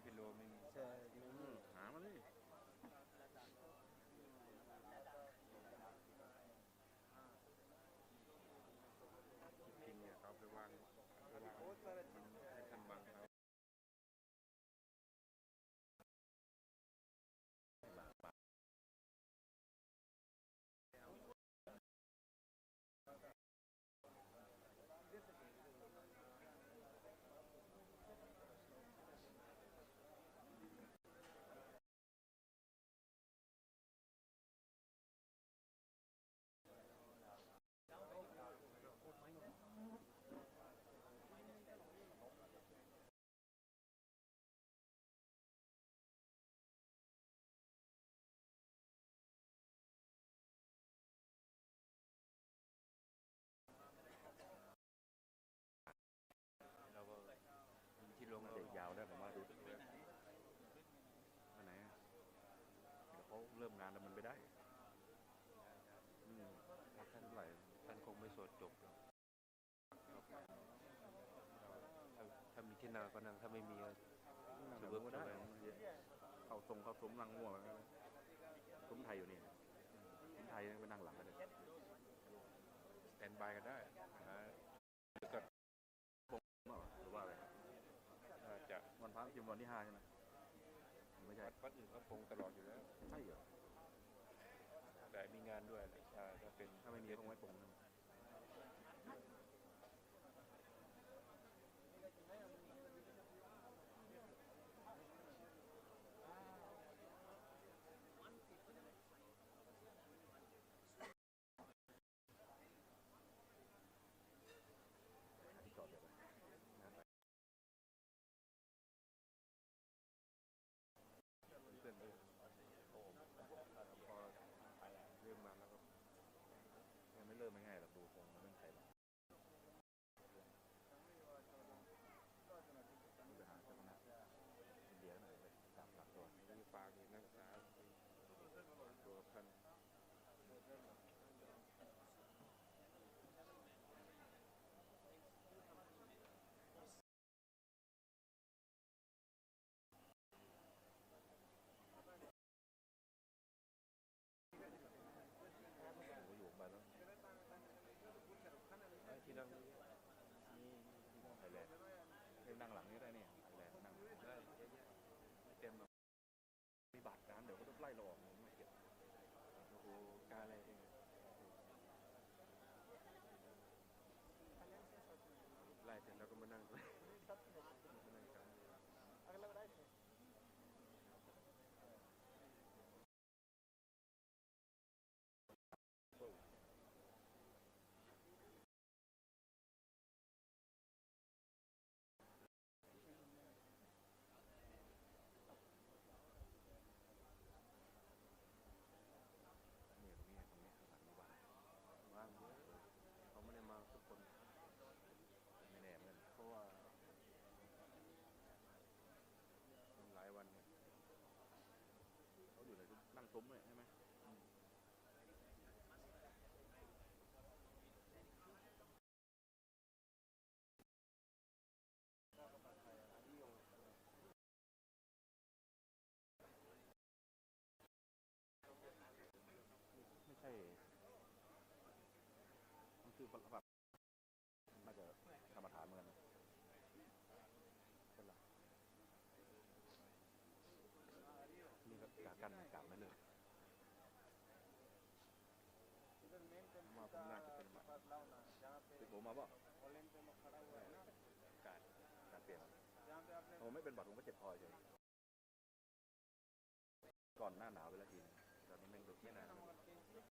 เป็นโลไม่มีหามาดิจริงเนี่ยเขาไปวางให้ทันวางเขาเราก็ที่ลงมาเราเด็กยาวได้ผมว่าดูอันไหนเดี๋ยวเขาเริ่มงานแล้วมันไม่ได้พักท่านเท่าไหร่ท่านคงไม่สวดจบถ้ามีที่นาก็นั่งถ้าไม่มีก็ถือว่าไม่ได้เขาทรงเขาสมรังมั่วกันสมไทยอยู่นี่สมไทยไปนั่งหลังกันเลยสแตนบายกันได้ก็หรือว่าอะไรจะวันพระจิมวันที่5ใช่ไหมไม่ใช่วัดอื่นเขาคงตลอดอยู่แล้วใช่เหรอแต่มีงานด้วยถ้าเป็นถ้าไม่มีคงไว้ปงที่จอดเดี๋ยวไปเพื่อนเลยพอเริ่มมาแล้วก็ยังไม่เริ่มไม่ง่ายหรอกดูคงเรื่องไทยไปหาเจ้าคณะอินเดียหน่อยไปตามหลักตัวมีฝากมีนักศึกษาตัวพันอยู่ไปแล้วที่นั่งไทยแลนด์นั่งหลังนี้ได้เนี่ยไทยแลนด์นั่งได้เต็มมีบัตรการเดี๋ยวก็ต้องไล่เราออกไม่เก็บโอ้โหกาอะไรเองไล่เสร็จแล้วก็มานั่งเลยเนี่ยตรงนี้ข้างหลังมีบ้านว่างเยอะเขาไม่ได้มาทุกคนไม่แน่เหมือนกันเพราะว่าหลายวันเนี่ยเขาอยู่ในนั่งซุ้มเลยใช่ไหมไม่ใช่มันคือแบบน่าจะกรรมฐานเหมือนกันคนละนี่ก็กากันกาไม่เลยมาผมน่าจะเป็นแบบติดผมมาเปล่าการการเปลี่ยนผมไม่เป็นบัตรผมก็เจ็บคอเฉยก่อนหน้าหนาวไปแล้วทีนึงตอนนี้ไม่นานหลังนี่ก่อนเหนื่อยแล้ว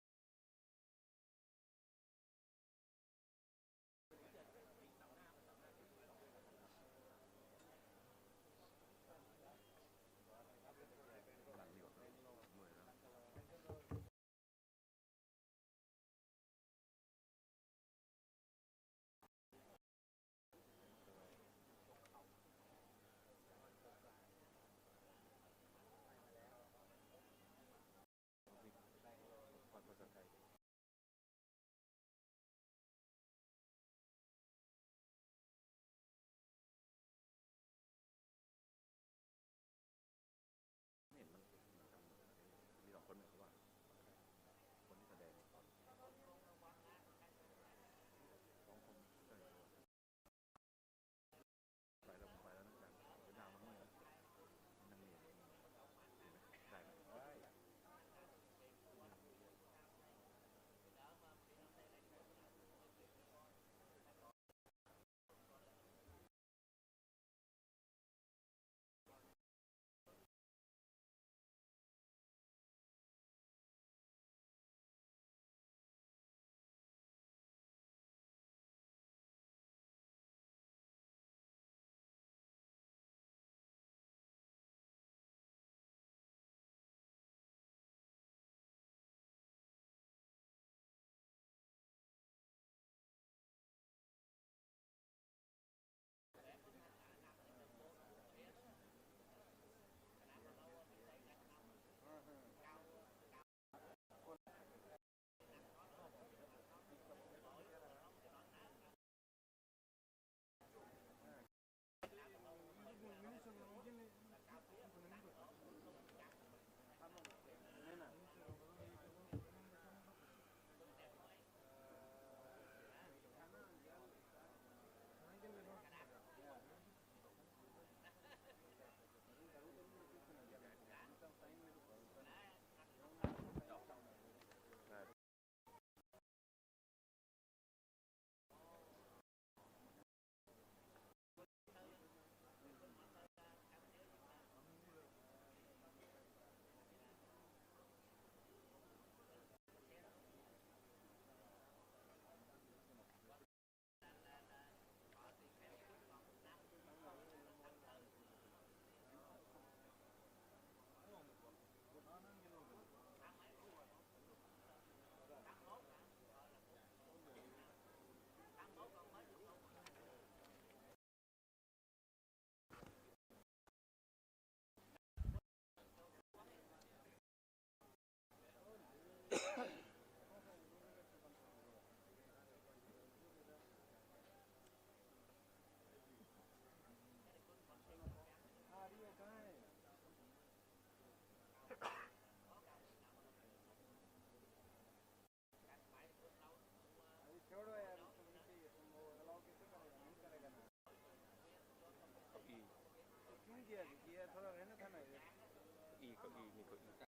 เก้าอี้มีเก้าอี้อีก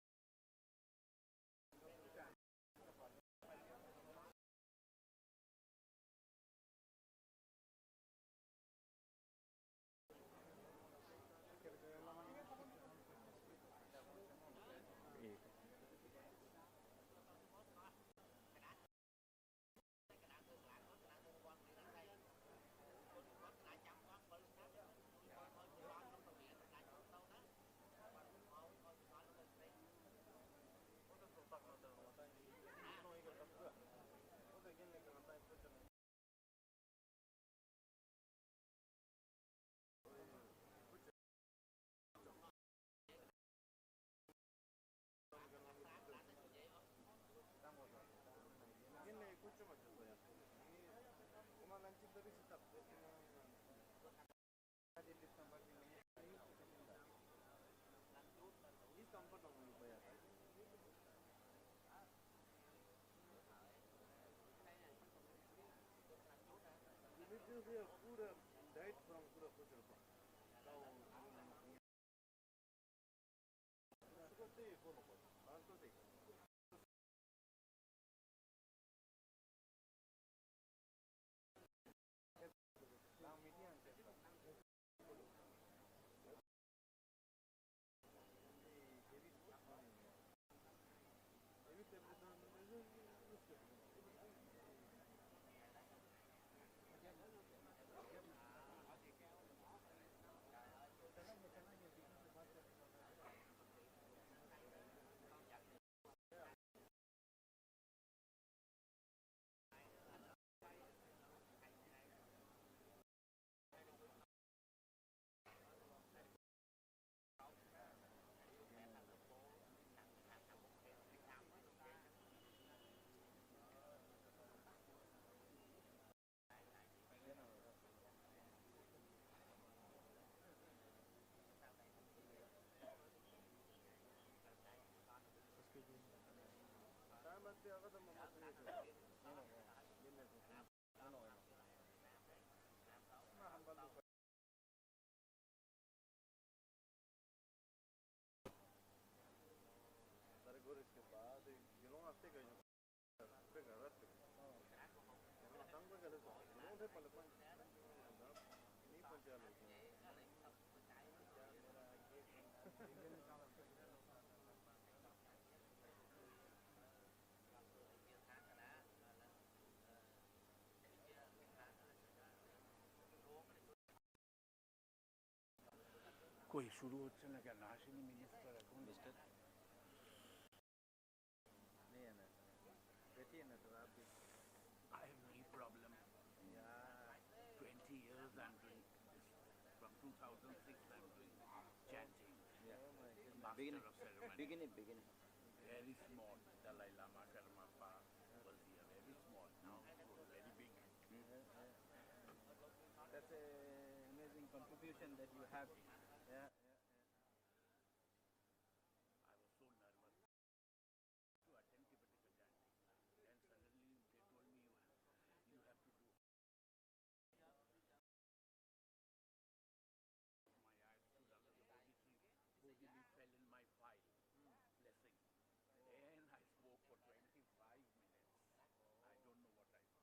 कोई शुरू হচ্ছে না কেন আসেনি মিনিস্টার এখন मिस्टर नहीं है ना बैठिए ना तो आप भी I have knee problem. 20 years I'm doing this. From 2006 I'm doing chanting. Master of ceremony. beginning Very small. Dalai Lama Karmapa was here. Very small. Now very big. that's a amazing contribution that you have yeah I was so nervous to attend Tipitaka chanting. Then suddenly they told me you have to do. My eyes stood under the Bodhi tree. Bodhi leaf fell in my file. Blessing. Then I spoke for 25 minutes. I don't know what I spoke. क्या करेंगे फिर बैठ लेंगे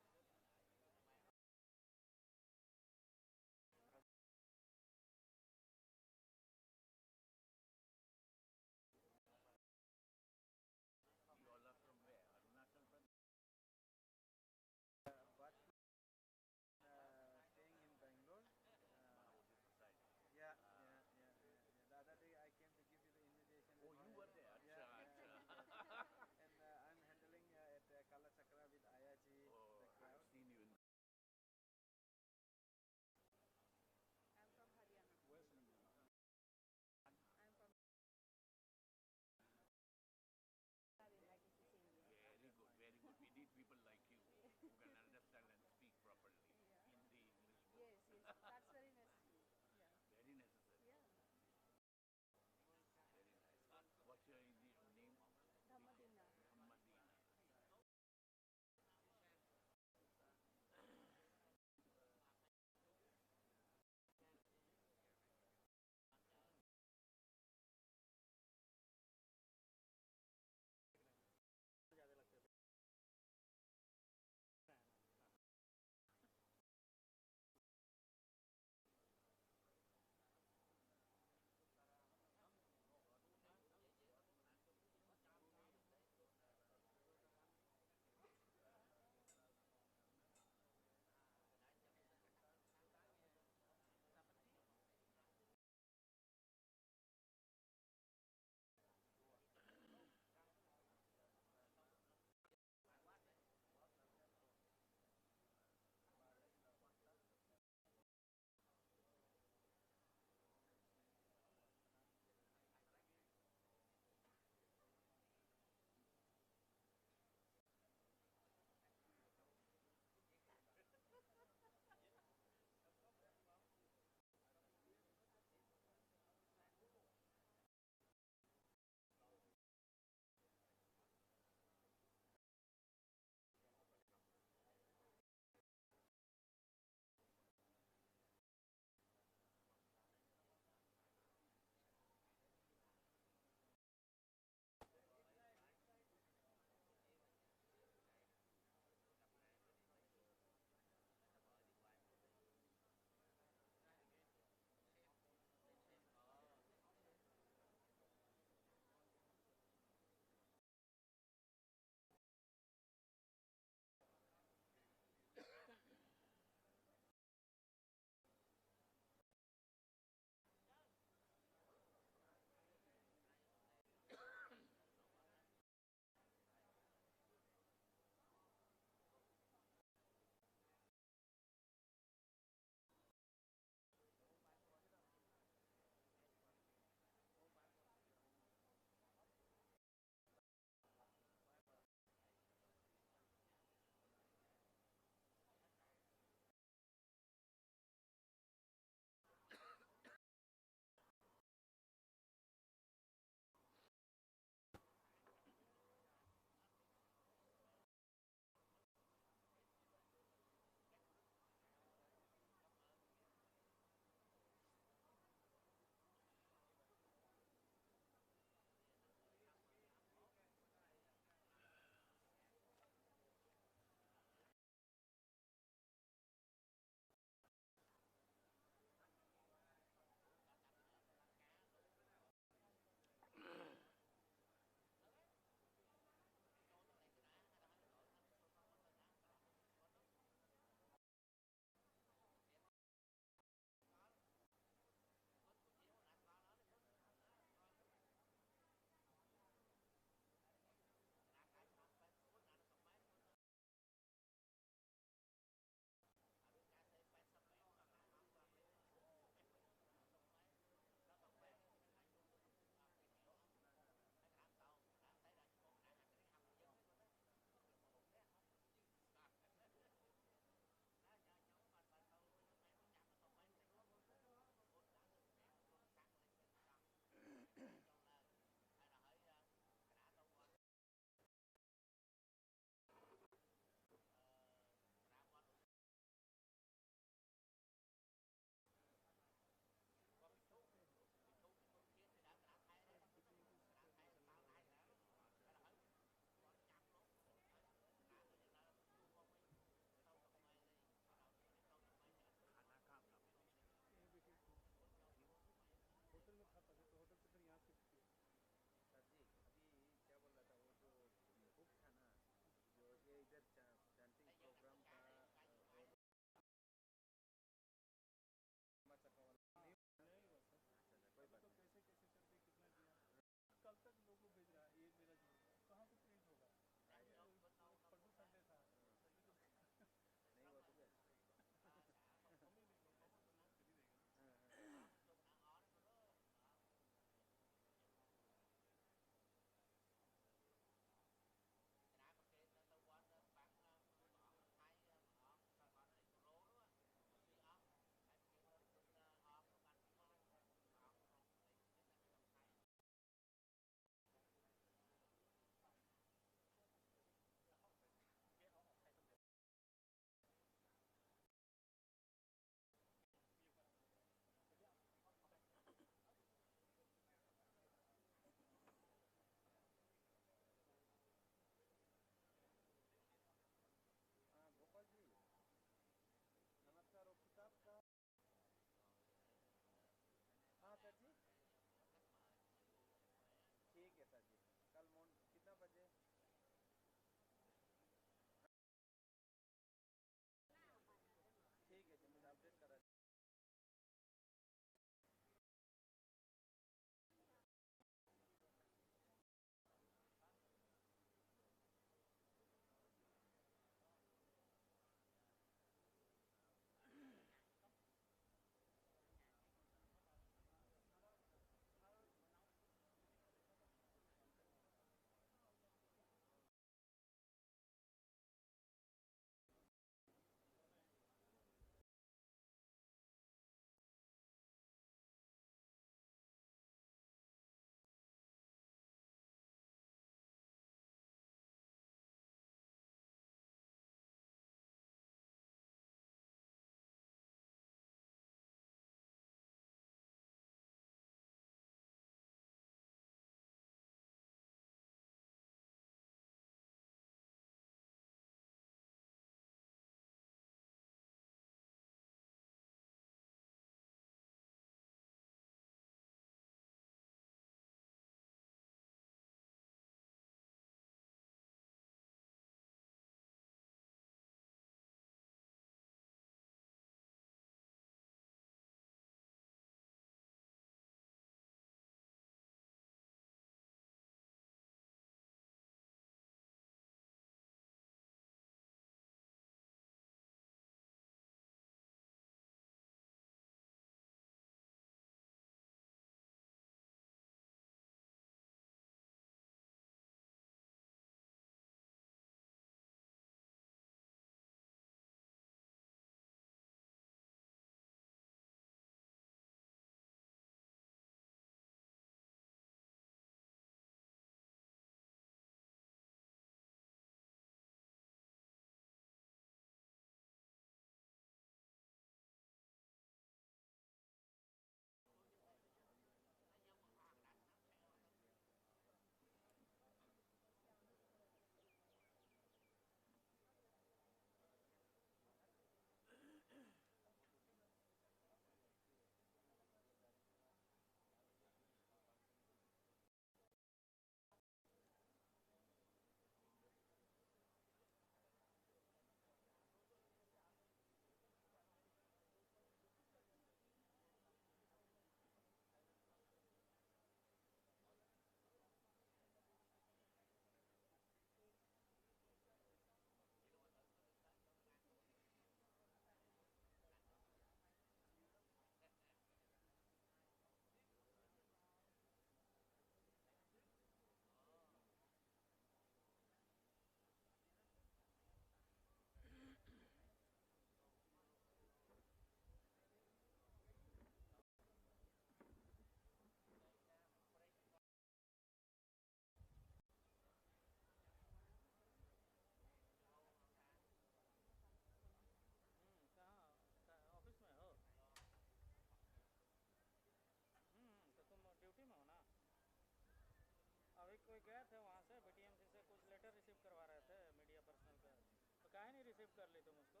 कर ली तुम उसको?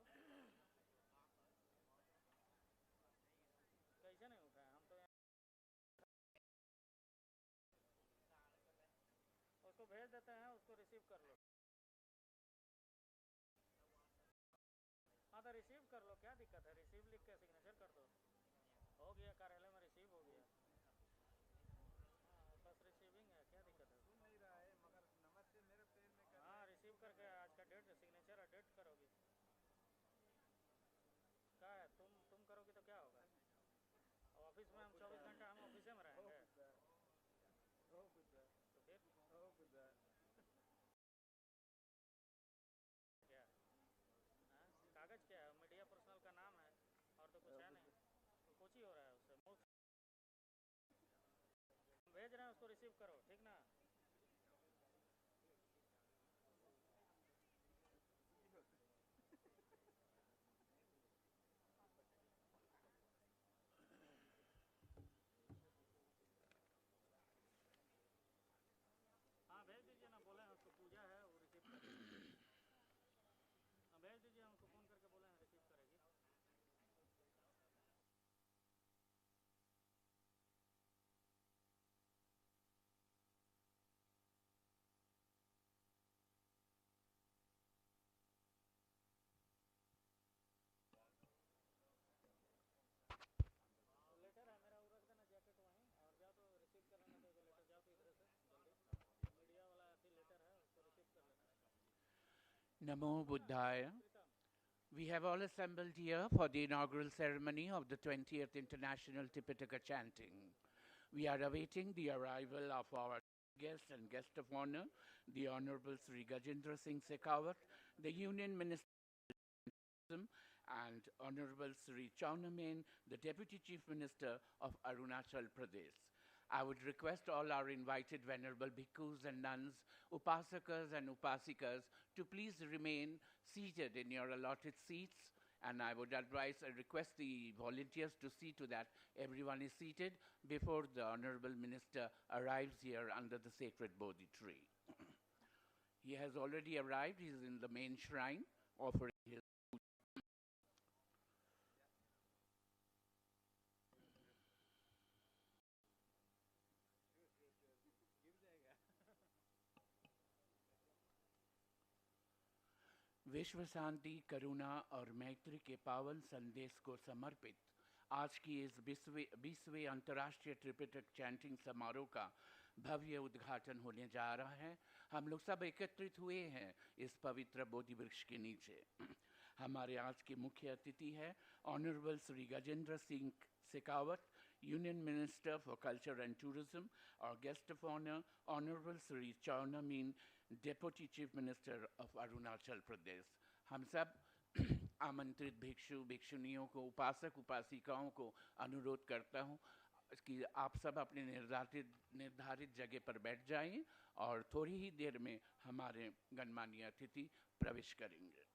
कैसे नहीं उठाए? हम तो यहाँ उसको भेज देते हैं, उसको रिसीव कर लो। हाँ तो रिसीव कर लो, क्या दिक्कत है? रिसीव लिख के सिग्नेचर कर दो। हो गया, कार्यालय में रिसीव हो गया। हाँ बस रिसीविंग है, क्या दिक्कत है? सुन नहीं रहा है मगर नमस्ते मेरे पेन में कर। हाँ रिसीव करके आज का डेट सिग्नेचर और डेट करोगी। क्या है, तुम करोगी तो क्या होगा? ऑफिस में हम 24 घंटा हम ऑफिस में रहेंगे तो फिर क्या? हाँ? कागज क्या है? मीडिया पर्सनल का नाम है और तो कुछ है नहीं। तो कुछ ही हो रहा है उससे। मूर्ख भेज रहे हैं, उसको रिसीव करो, ठीक ना? हाँ भेज दीजिए ना, बोले हैं उसको पूजा है वो रिसीव करेगी। हाँ भेज दीजिए, हमको फ़ोन करके बोले हैं रिसीव करेगी। तो लेटर है मेरा, वो रख देना जैकेट वहीं, और जाओ तो रिसीव कर लेना। तो लेटर जाओ तो इधर से जल्दी, मीडिया वाला अभी लेटर है, उसको रिसीव कर लेना। Namo Buddhaya. Pritam We have all assembled here for the inaugural ceremony of the 20th International Tipitaka Chanting. We are awaiting the arrival of our guest and guest of honor, the Honorable Sri Gajendra Singh Shekhawat, the Union Minister and Honorable Sri Chaunamen, the Deputy Chief Minister of Arunachal Pradesh. I would request all our invited venerable bhikkhus and nuns, upasakas and upasikas to please remain seated in your allotted seats. And I would advise and request the volunteers to see to that everyone is seated before the Honorable Minister arrives here under the sacred Bodhi tree. He has already arrived. He is in the main shrine offering his विश्व शांति, करुणा और मैत्री के पावन संदेश को समर्पित आज की इस 20वें अंतर्राष्ट्रीय त्रिपिटक चैंटिंग समारोह का भव्य उद्घाटन होने जा रहा है। हम लोग सब एकत्रित हुए हैं इस पवित्र बोधि वृक्ष के नीचे। हमारे आज के मुख्य अतिथि है honourable Shri Gajendra Singh Shekhawat, union minister for culture and tourism, और guest of honour honourable Shri चौनामीन, deputy chief minister of Arunachal Pradesh. हम सब आमंत्रित भिक्षु भिक्षुनियों को, उपासक उपासिकाओं को अनुरोध करता हूँ कि आप सब अपने निर्धारित जगह पर बैठ जाएं और थोड़ी ही देर में हमारे गणमान्य अतिथि प्रवेश करेंगे।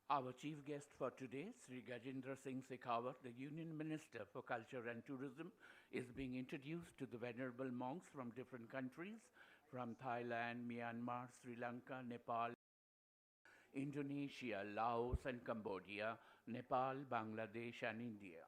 Our chief guest for today, Sri Gajendra Singh Shekhawat, the Union Minister for Culture and Tourism, is being introduced to the venerable monks from different countries, from Thailand, Myanmar, Sri Lanka, Nepal, Indonesia, Laos and Cambodia, Nepal, Bangladesh and India.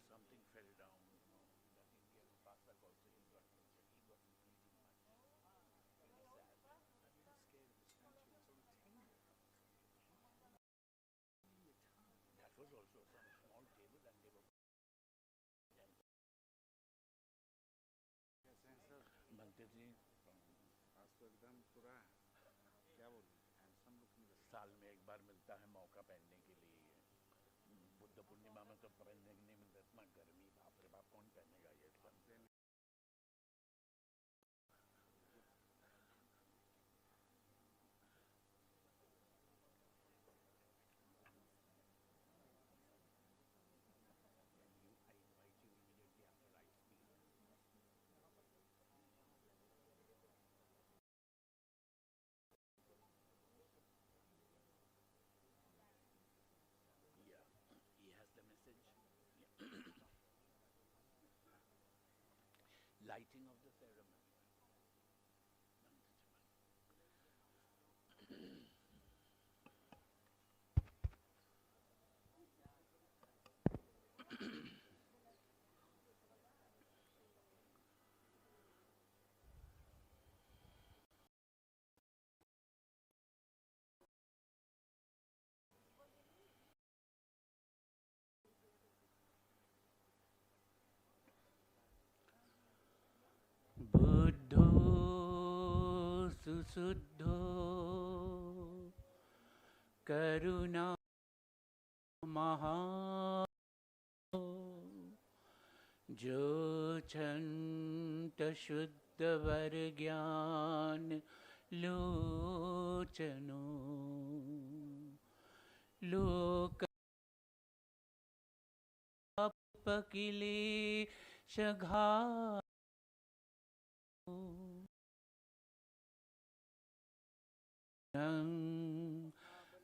Something fell down, that Indian Pasak also he got injured. He wasn't breathing much. Very sad. That was also some small table and they were बनते जी आज तो एकदम पूरा क्या बोलूं handsome look मिल रहा साल में एक बार मिलता है मौका पहनने के लिए बुद्ध पूर्णिमा में तो पहनने नहीं मिलता इतना गर्मी बाप रे बाप कौन पहनेगा ये सब he has the message. Yeah. Lighting of the ceremony. बुद्धो सुशुद्धो करुणा महा जो छंत शुद्ध वर ज्ञान लोचनो लोक पकिले शघा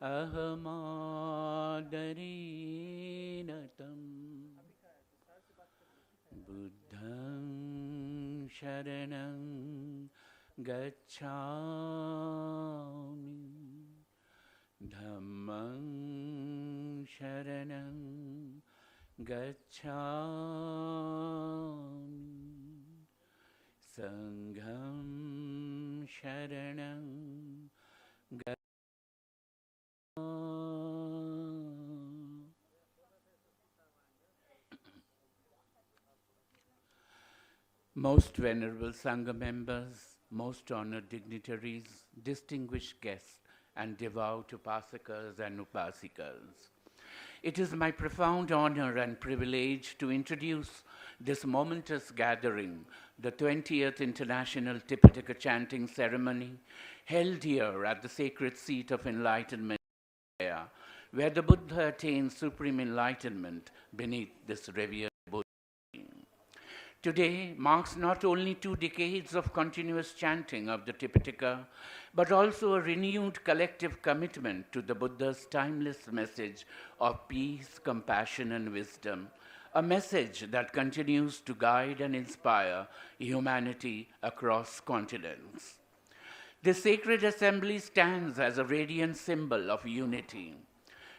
अहमादरेण तम् बुद्धं शरणं गच्छामि धम्मं शरणं गच्छामि संघं शरणं Most venerable Sangha members, most honored dignitaries, distinguished guests, and devout upasakas and upasikas. It is my profound honor and privilege to introduce this momentous gathering, the 20th International Tipitaka Chanting Ceremony, held here at the sacred seat of enlightenment, where the Buddha attained supreme enlightenment beneath this revered Buddha. Today marks not only 2 decades of continuous chanting of the Tipitaka, but also a renewed collective commitment to the Buddha's timeless message of peace, compassion, and wisdom, a message that continues to guide and inspire humanity across continents. This sacred assembly stands as a radiant symbol of unity.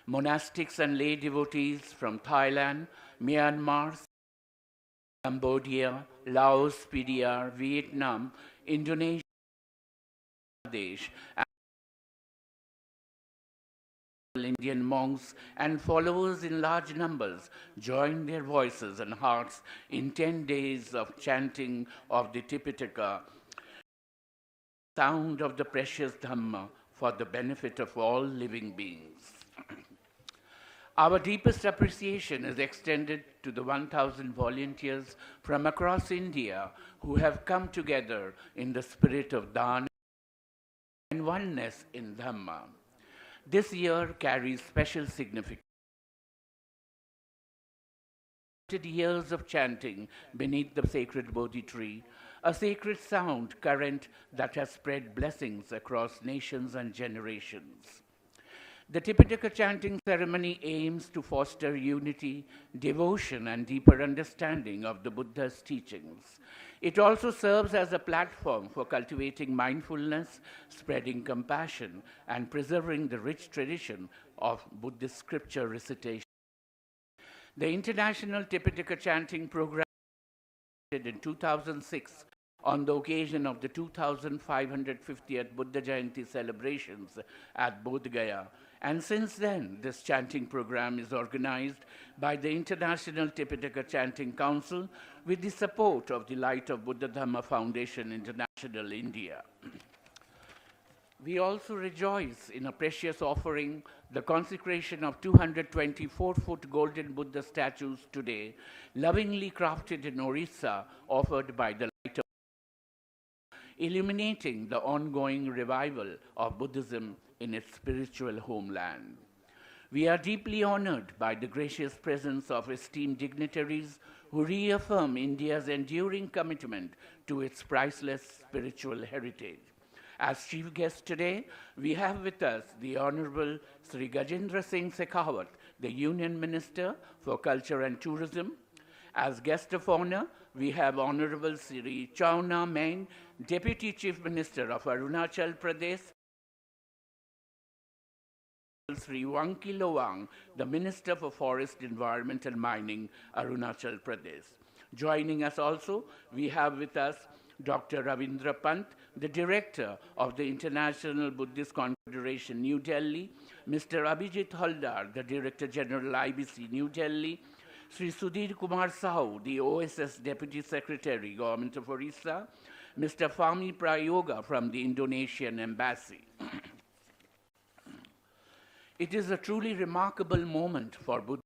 Monastics and lay devotees from Thailand, Myanmar, Cambodia, Laos, PDR, Vietnam, Indonesia, Bangladesh, and Indian monks and followers in large numbers joined their voices and hearts in 10 days of chanting of the Tipitaka, sound of the precious Dhamma for the benefit of all living beings. Our deepest appreciation is extended to the 1,000 volunteers from across India who have come together in the spirit of Dana and oneness in Dhamma. This year carries special significance. Years of chanting beneath the sacred Bodhi tree, a sacred sound current that has spread blessings across nations and generations. The Tipitaka chanting ceremony aims to foster unity, devotion, and deeper understanding of the Buddha's teachings. It also serves as a platform for cultivating mindfulness, spreading compassion, and preserving the rich tradition of Buddhist scripture recitation. The International Tipitaka Chanting Program in 2006 on the occasion of the 2550th Buddha Jayanti celebrations at Bodhgaya. And since then, this chanting program is organized by the International Tipitaka Chanting Council with the support of the Light of Buddha Dhamma Foundation International, India. We also rejoice in a precious offering, the consecration of 224-foot golden Buddha statues today, lovingly crafted in Orissa, offered by the Light of illuminating the ongoing revival of Buddhism in its spiritual homeland. We are deeply honored by the gracious presence of esteemed dignitaries who reaffirm India's enduring commitment to its priceless spiritual heritage. As chief guest today, we have with us the Honorable Sri Gajendra Singh Shekhawat, the Union Minister for Culture and Tourism. As guest of honor, we have Honorable Sri Chauna Main, Deputy Chief Minister of Arunachal Pradesh, Sri Wanki Lowang, the Minister for Forest, Environment and Mining, Arunachal Pradesh. Joining us also, we have with us Dr. Ravindra Pant, the Director of the International Buddhist Confederation, New Delhi, Mr. Abhijit Haldar, the Director General, IBC, New Delhi, Sri Sudhir Kumar Sahu, the OSS Deputy Secretary, Government of Orissa, Mr. Fahmi Prayoga from the Indonesian Embassy. It is a truly remarkable moment for Buddhists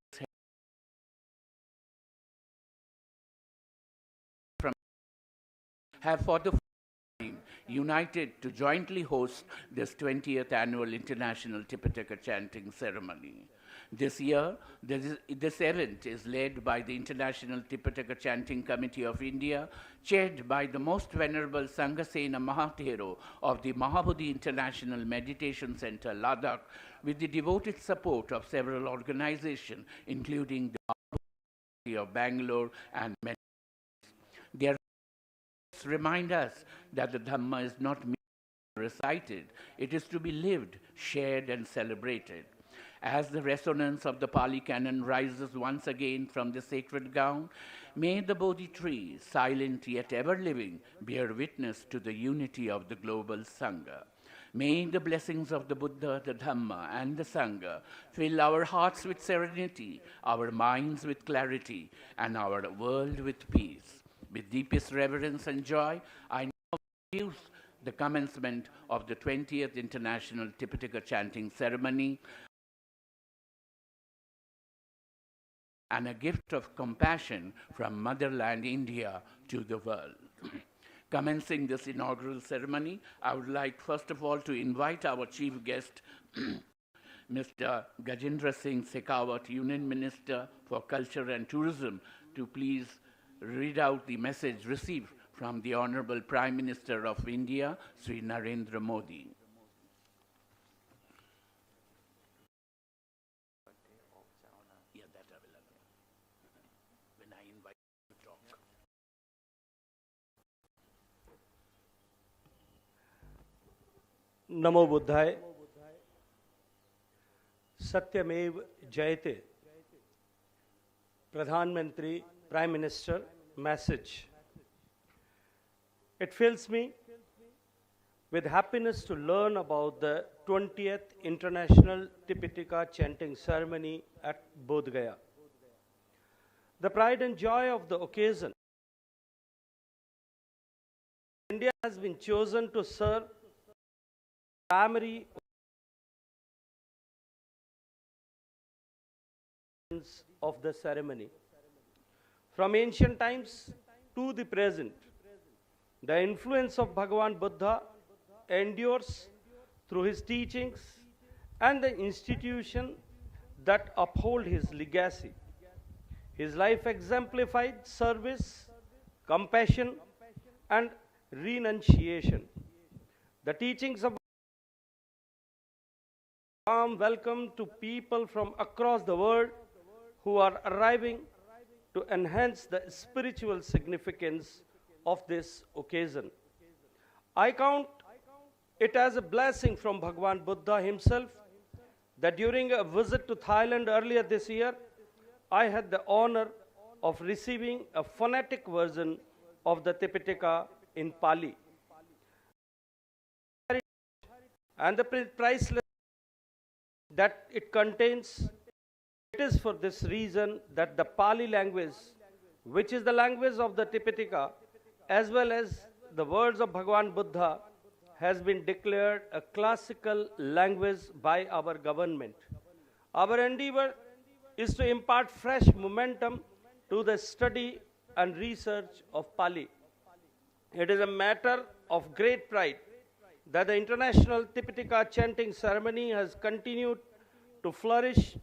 have for the first time united to jointly host this 20th annual International Tipitaka Chanting Ceremony. This year, this event is led by the International Tipitaka Chanting Committee of India, chaired by the Most Venerable Sanghasena Mahathero of the Mahabodhi International Meditation Center, Ladakh, with the devoted support of several organizations, including the Mahabodhi of Bangalore and many. Their remind us that the Dhamma is not merely recited, it is to be lived, shared, and celebrated. As the resonance of the Pali Canon rises once again from the sacred ground, may the Bodhi tree, silent yet ever living, bear witness to the unity of the global Sangha. May the blessings of the Buddha, the Dhamma, and the Sangha fill our hearts with serenity, our minds with clarity, and our world with peace. With deepest reverence and joy, I now introduce the commencement of the 20th International Tipitaka Chanting Ceremony and a gift of compassion from motherland India to the world. Commencing this inaugural ceremony, I would like first of all to invite our chief guest, Mr. Gajendra Singh Shekhawat, Union Minister for Culture and Tourism, to please read out the message received from the Honorable Prime Minister of India, Sri Narendra Modi. Yeah, that I will when I invite you to talk. NaMo बुद्धाय Satyamev Jayate, Pradhan Mantri, Prime Minister, message. It fills me with happiness to learn about the 20th International Tipitaka Chanting Ceremony at Bodhgaya. The pride and joy of the occasion. India has been chosen to serve primary of the ceremony. From ancient times to the present, the influence of Bhagavan Buddha endures through his teachings and the institution that uphold his legacy. His life exemplified service, compassion, and renunciation. The teachings of warm welcome to people from across the world who are arriving to enhance the spiritual significance of this occasion. I count it as a blessing from Bhagavan Buddha himself that during a visit to Thailand earlier this year, I had the honor of receiving a phonetic version of the Tipitaka in Pali. And the priceless that it contains. It is for this reason that the Pali language, which is the language of the Tipitaka, as well as the words of Bhagavan Buddha, has been declared a classical language by our government. Our endeavor is to impart fresh momentum to the study and research of Pali. It is a matter of great pride that the International Tipitaka Chanting Ceremony has continued to flourish.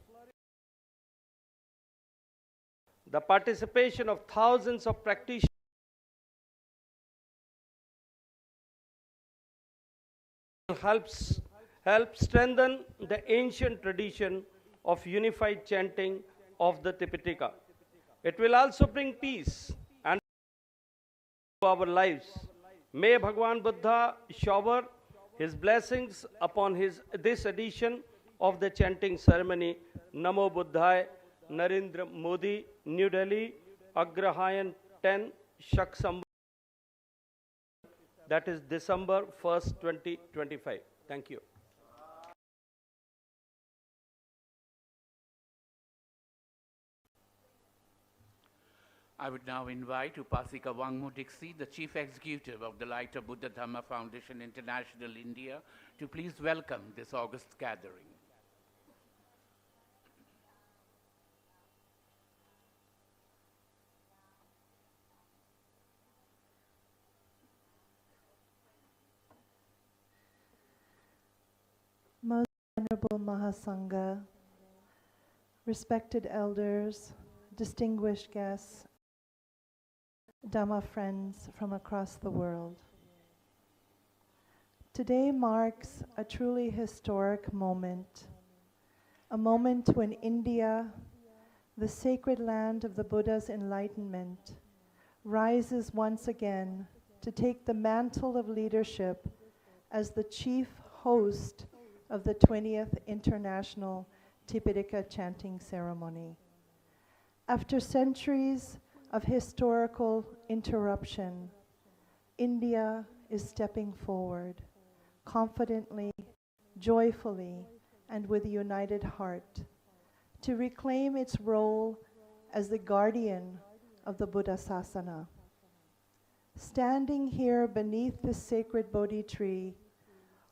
The participation of thousands of practitioners helps strengthen the ancient tradition of unified chanting of the Tipitaka. It will also bring peace and to our lives. May Bhagavan Buddha shower his blessings upon this edition of the chanting ceremony. Namo Buddhaya. Narendra Modi, New Delhi, Agrahayan 10, Shak Samvat, that is December 1st, 2025. Thank you. I would now invite Upasika Wangmo Dixie, the Chief Executive of the Light of Buddha Dhamma Foundation International India, to please welcome this august gathering. Most Honorable Mahasangha, respected elders, distinguished guests, Dhamma friends from across the world. Today marks a truly historic moment, a moment when India, the sacred land of the Buddha's enlightenment, rises once again to take the mantle of leadership as the chief host of the 20th International Tipitaka Chanting Ceremony. After centuries of historical interruption, India is stepping forward, confidently, joyfully, and with a united heart, to reclaim its role as the guardian of the Buddha Sasana. Standing here beneath this sacred Bodhi tree,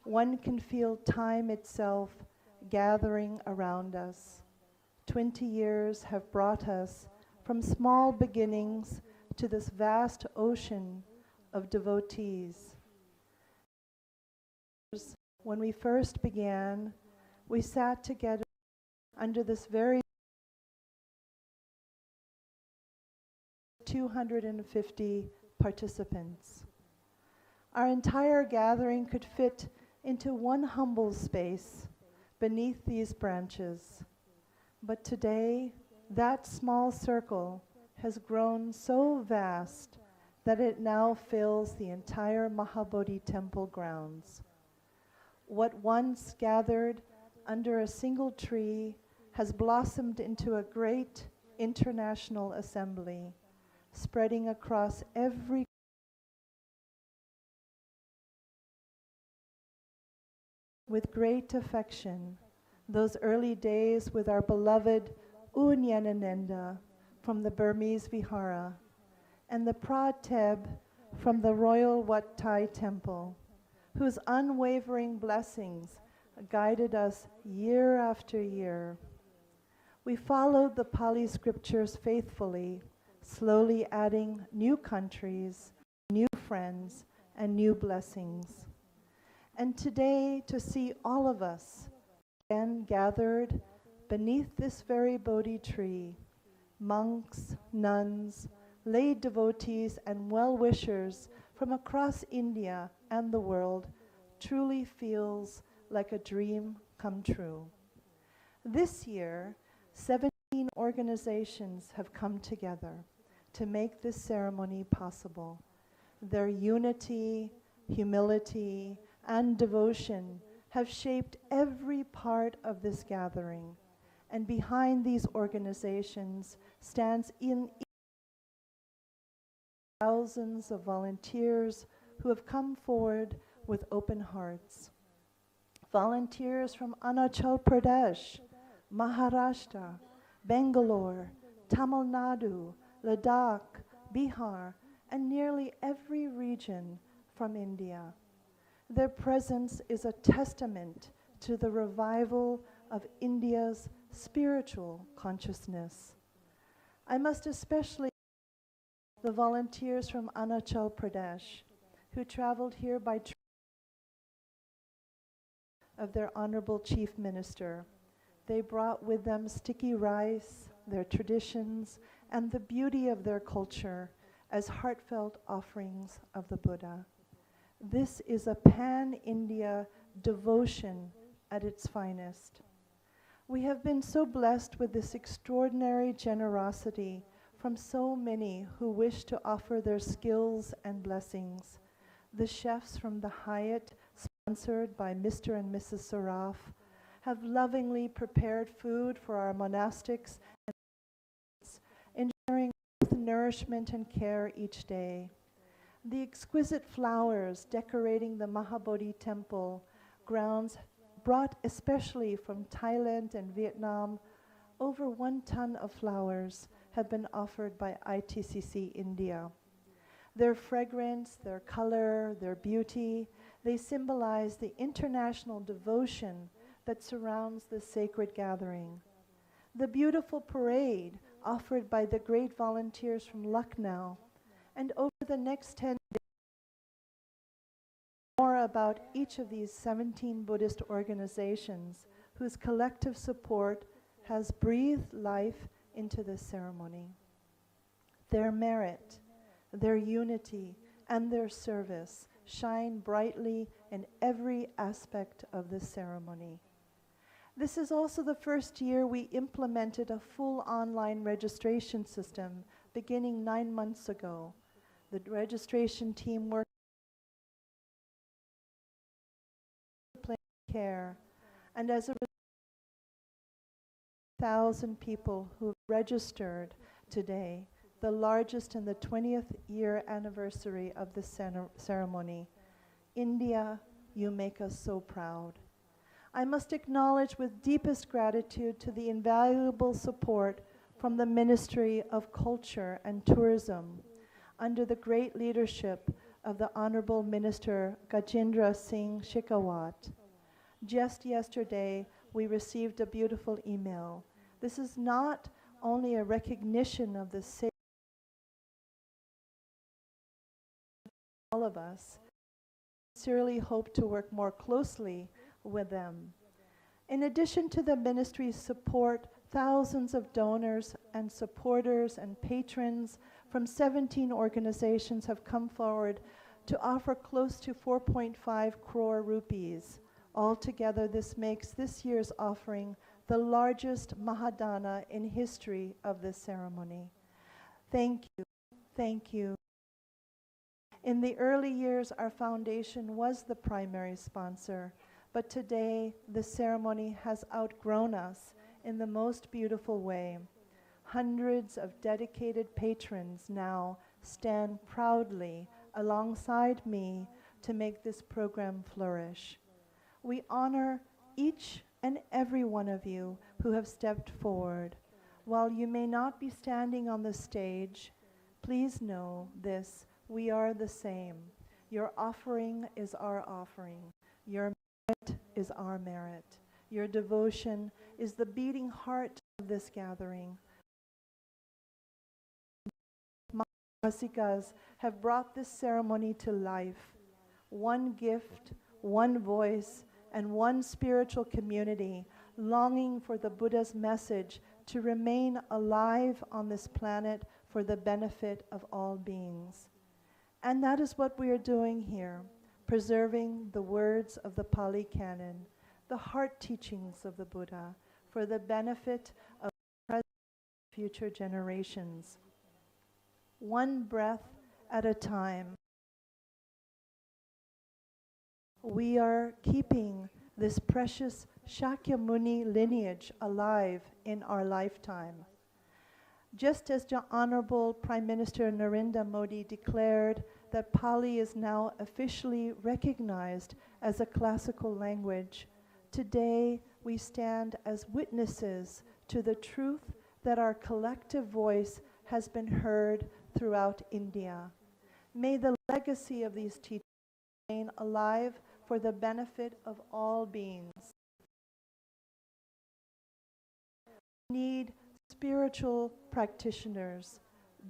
one can feel time itself gathering around us. 20 years have brought us from small beginnings to this vast ocean of devotees. When we first began, we sat together under this very 250 participants. Our entire gathering could fit into one humble space beneath these branches. But today, that small circle has grown so vast that it now fills the entire Mahabodhi temple grounds. What once gathered under a single tree has blossomed into a great international assembly, spreading across every with great affection. Those early days with our beloved U Nyananenda from the Burmese Vihara and the Prateb from the Royal Wat Thai Temple, whose unwavering blessings guided us year after year. We followed the Pali scriptures faithfully, slowly adding new countries, new friends, and new blessings. And today, to see all of us again gathered beneath this very Bodhi tree, monks, nuns, lay devotees, and well-wishers from across India and the world, truly feels like a dream come true. This year, 17 organizations have come together to make this ceremony possible. Their unity, humility, and devotion have shaped every part of this gathering. And behind these organizations stands in thousands of volunteers who have come forward with open hearts. Volunteers from Arunachal Pradesh, Maharashtra, Bangalore, Tamil Nadu, Ladakh, Bihar, and nearly every region from India. Their presence is a testament to the revival of India's spiritual consciousness. I must especially thank the volunteers from Arunachal Pradesh who traveled here by train of their Honorable Chief Minister. They brought with them sticky rice, their traditions, and the beauty of their culture as heartfelt offerings of the Buddha. This is a pan-India devotion at its finest. We have been so blessed with this extraordinary generosity from so many who wish to offer their skills and blessings. The chefs from the Hyatt, sponsored by Mr. and Mrs. Saraf, have lovingly prepared food for our monastics and ensuring both nourishment and care each day. The exquisite flowers decorating the Mahabodhi temple grounds brought especially from Thailand and Vietnam, over 1 ton of flowers have been offered by ITCC India. Their fragrance, their color, their beauty, they symbolize the international devotion that surrounds this sacred gathering. The beautiful parade offered by the great volunteers from Lucknow, and over the next 10 days, more about each of these 17 Buddhist organizations whose collective support has breathed life into this ceremony. Their merit, their unity, and their service shine brightly in every aspect of this ceremony. This is also the first year we implemented a full online registration system beginning 9 months ago. The registration team worked with care, and as a result, 1,000 people who registered today, the largest in the 20th year anniversary of the ceremony. India, you make us so proud. I must acknowledge with deepest gratitude to the invaluable support from the Ministry of Culture and Tourism under the great leadership of the Honorable Minister Gajendra Singh Shekhawat. Just yesterday, we received a beautiful email. This is not only a recognition of the sacred all of us. I sincerely hope to work more closely with them. In addition to the ministry's support, thousands of donors and supporters and patrons from 17 organizations have come forward to offer close to 4.5 crore rupees. Altogether, this makes this year's offering the largest Mahadana in history of this ceremony. Thank you. Thank you. In the early years, our foundation was the primary sponsor, but today the ceremony has outgrown us in the most beautiful way. Hundreds of dedicated patrons now stand proudly alongside me to make this program flourish. We honor each and every one of you who have stepped forward. While you may not be standing on the stage, please know this: we are the same. Your offering is our offering. Your merit is our merit. Your devotion is the beating heart of this gathering. Mahasikas have brought this ceremony to life. One gift, one voice, and one spiritual community longing for the Buddha's message to remain alive on this planet for the benefit of all beings. And that is what we are doing here, preserving the words of the Pali Canon, the heart teachings of the Buddha, for the benefit of present and future generations. One breath at a time, we are keeping this precious Shakyamuni lineage alive in our lifetime. Just as the Honorable Prime Minister Narendra Modi declared that Pali is now officially recognized as a classical language, today we stand as witnesses to the truth that our collective voice has been heard throughout India. May the legacy of these teachings remain alive for the benefit of all beings. We need spiritual practitioners,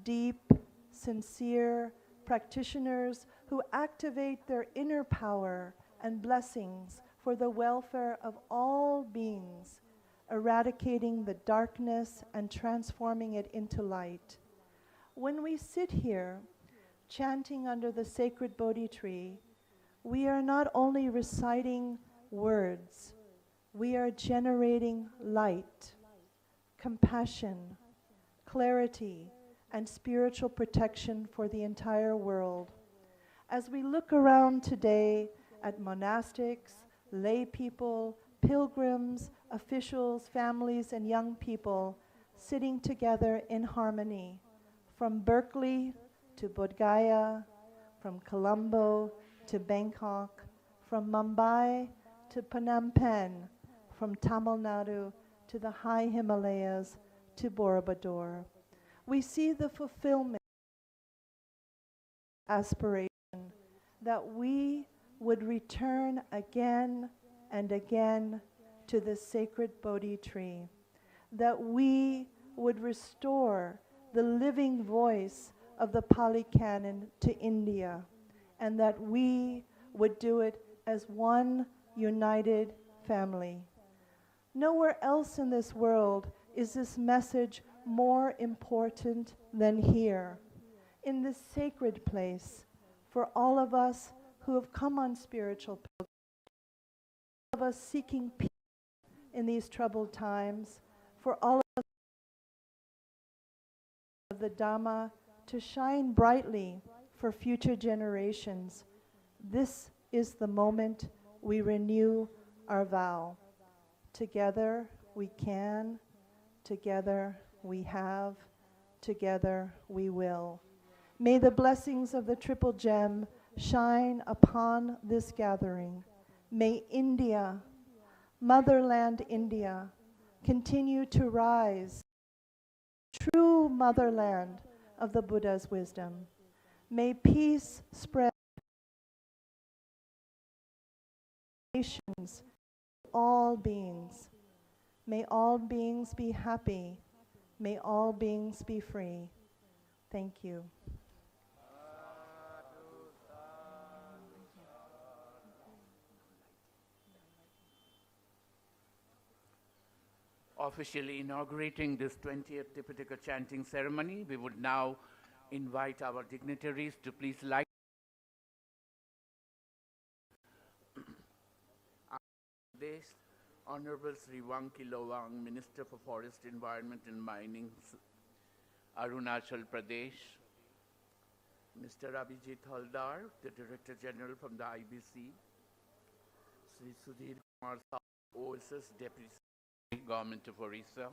deep, sincere practitioners who activate their inner power and blessings for the welfare of all beings, eradicating the darkness and transforming it into light. When we sit here, chanting under the sacred Bodhi tree, we are not only reciting words, we are generating light, compassion, clarity, and spiritual protection for the entire world. As we look around today at monastics, lay people, pilgrims, officials, families, and young people sitting together in harmony, from Berkeley to Bodhgaya, from Colombo to Bangkok, from Mumbai to Phnom Penh, from Tamil Nadu to the high Himalayas to Borobudur. We see the fulfillment aspiration that we would return again and again to the sacred Bodhi tree, that we would restore the living voice of the Pali Canon to India, and that we would do it as one united family. Nowhere else in this world is this message more important than here, in this sacred place, for all of us who have come on spiritual pilgrimage, all of us seeking peace in these troubled times, for all of us of the Dhamma to shine brightly for future generations. This is the moment we renew our vow. Together we can, together we have, together we will. May the blessings of the Triple Gem shine upon this gathering. May India, motherland India, continue to rise, true motherland of the Buddha's wisdom. May peace spread nations, all beings. May all beings be happy. May all beings be free. Thank you. Officially inaugurating this 20th Tipitaka chanting ceremony, we would now invite our dignitaries to please light this. Honorable Sri Wangki Lowang, Minister for Forest, Environment and Mining, Arunachal Pradesh, Mr. Abhijit Haldar, the Director General from the IBC, Sri Sudhir Kumar Sahu, OSS Deputy Secretary, Government of Orissa.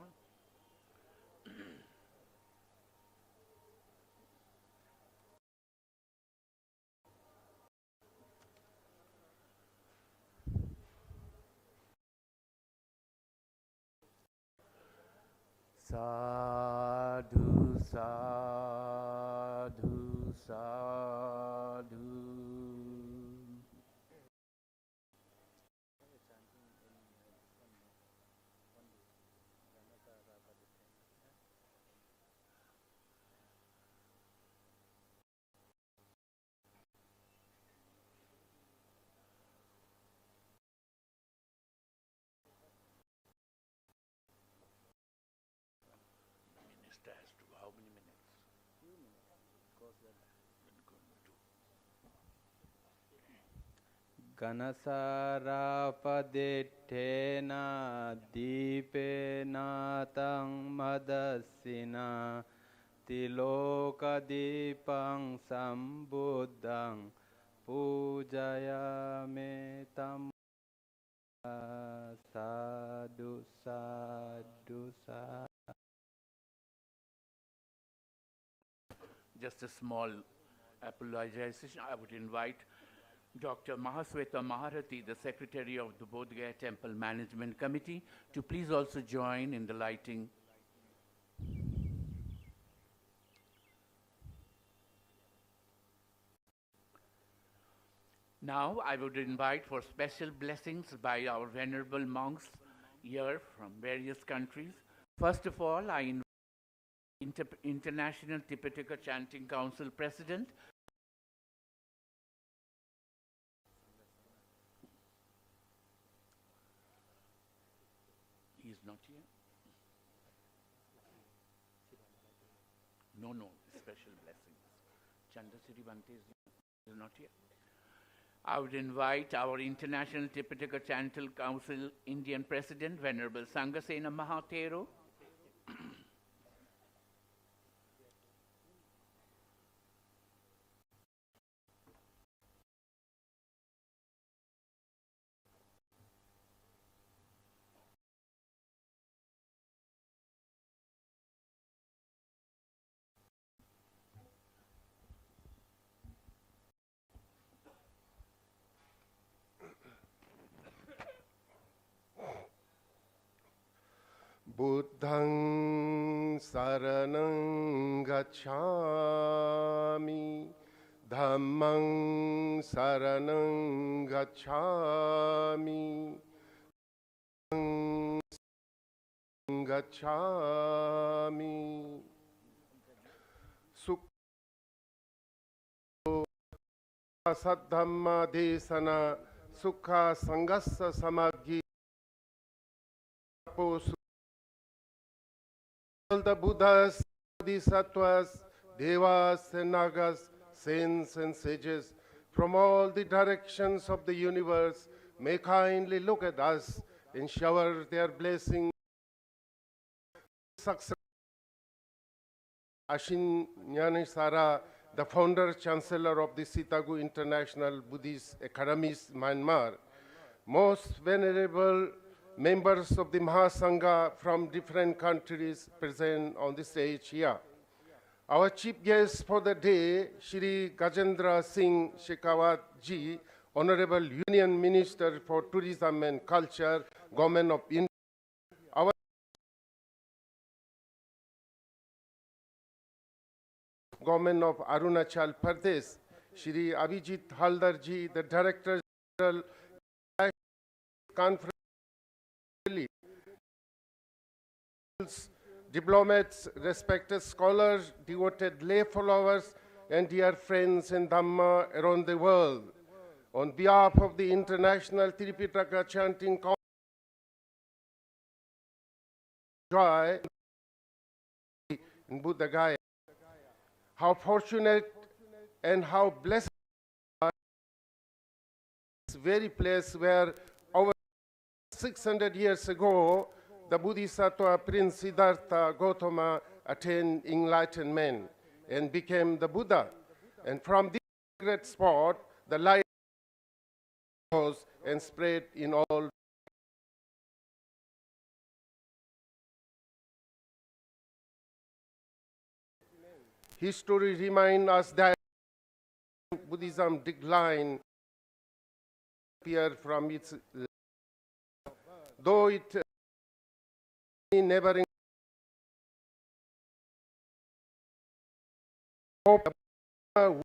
Sadhu, sadhu, sadhu. Minister has to, how many minutes? Ganasarapadetena dipena tang madasina tilokadipang sambuddhang pujayame tam sadhu sadhu sadhu. Just a small apologization. I would invite Dr. Mahasweta Maharati, the Secretary of the Bodhgaya Temple Management Committee, to please also join in the lighting. Now I would invite for special blessings by our venerable monks here from various countries. First of all, I invite International Tipitaka Chanting Council President, he is not here. No, special blessings. Chandasiri Bante is not here. I would invite our International Tipitaka Chanting Council Indian President, Venerable Sangasena Mahatero. Buddhang saranang gacchami, Dhammang saranang gacchami, gacchami. Sukha saddhamma desana, sukha sangassa samaggi. All the Buddhas, Bodhisattvas, Devas and Nagas, saints and sages from all the directions of the universe may kindly look at us and shower their blessings. Success. Ashin Nyanisara, the founder chancellor of the Sitagu International Buddhist Academies, Myanmar, most venerable members of the Mahasangha from different countries present on the stage here. Our chief guest for the day, Shri Gajendra Singh Shekhawat Ji, Honorable Union Minister for Tourism and Culture, Government of India. Our Government of Arunachal Pradesh, Shri Abhijit Haldar Ji, the Director General Conference, diplomats, respected scholars, devoted lay followers, and dear friends in Dhamma around the world. On behalf of the International Tipitaka Chanting Council, joy in Bodhgaya. How fortunate and how blessed this very place where over 600 years ago, the Bodhisattva Prince Siddhartha Gautama attained enlightenment and became the Buddha. And from this great spot, the light cause and spread in all. History reminds us that Buddhism declined from its, though it never hope